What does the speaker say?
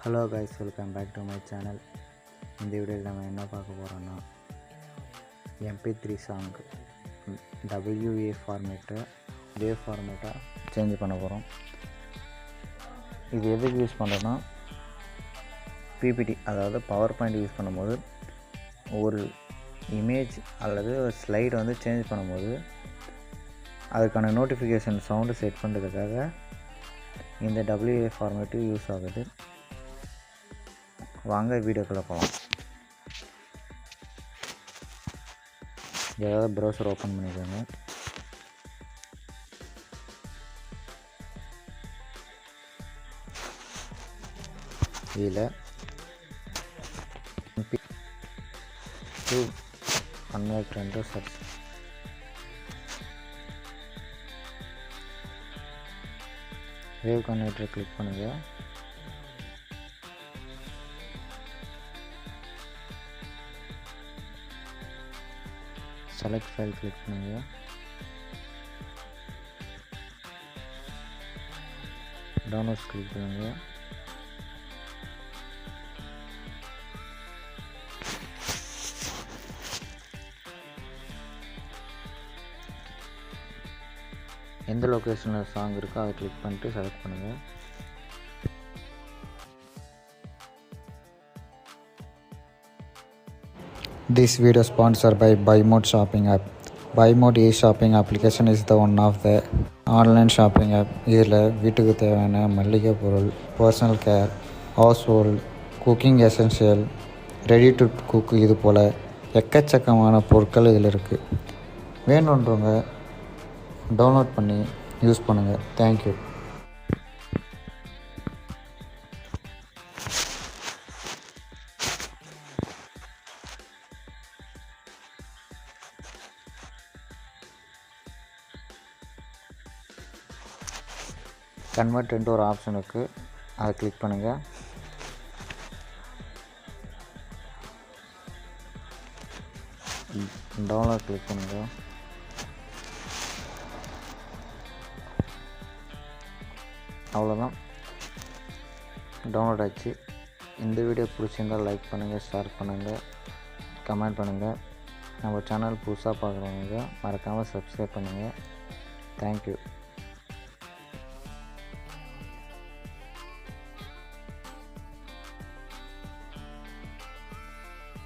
Hello guys, welcome back to my channel. இந்த வீடியோவில் நம்ம என்ன பார்க்க போகிறோன்னா MP3 சாங் WA ஃபார்மேட்டை வேவ் ஃபார்மேட்டாக சேஞ்ச் பண்ண போகிறோம். இது எதுக்கு யூஸ் பண்ணுறோன்னா PPT, அதாவது பவர் பாயிண்ட் யூஸ் பண்ணும்போது ஒரு இமேஜ் அல்லது ஒரு ஸ்லைடு வந்து சேஞ்ச் பண்ணும்போது அதுக்கான நோட்டிஃபிகேஷன் சவுண்டு செட் பண்ணுறதுக்காக இந்த WA ஃபார்மேட்டு யூஸ் ஆகுது. வாங்க வீடியோக்குள்ளே போகலாம். ஏதாவது ப்ரௌசர் ஓப்பன் பண்ணிக்கோங்க. இதில் MP2 converter search wave converter click பண்ணுங்கள். செலக்ட் ஃபைல் கிளிக் பண்ணுங்கள். டவுன்லோட்ஸ் கிளிக் பண்ணுங்கள். எந்த லொக்கேஷனில் சாங் இருக்கோ அதை கிளிக் பண்ணிட்டு செலக்ட் பண்ணுங்கள். This video sponsored by BuyMode shopping app. BuyMode e-shopping application is the one of the online shopping app. இதில் வீட்டுக்கு தேவையான மளிகை பொருள், personal care, house hold, cooking essential, ready to cook, இது போல் எக்கச்சக்கமான பொருட்கள் இதில் இருக்குது. வேணுன்றவங்க டவுன்லோட் பண்ணி யூஸ் பண்ணுங்கள். தேங்க்யூ. கன்வெர்ட் ஒரு ஆப்ஷன் இருக்குது, அதை கிளிக் பண்ணுங்கள். டவுன்லோட் கிளிக் பண்ணுங்கள். அவ்வளோதான், டவுன்லோட் ஆச்சு. இந்த வீடியோ பிடிச்சிருந்தால் லைக் பண்ணுங்கள், ஷேர் பண்ணுங்கள், கமெண்ட் பண்ணுங்கள். நம்ம சேனல் புதுசாக பார்க்குறவங்க மறக்காமல் சப்ஸ்கிரைப் பண்ணுங்கள். தேங்க்யூ.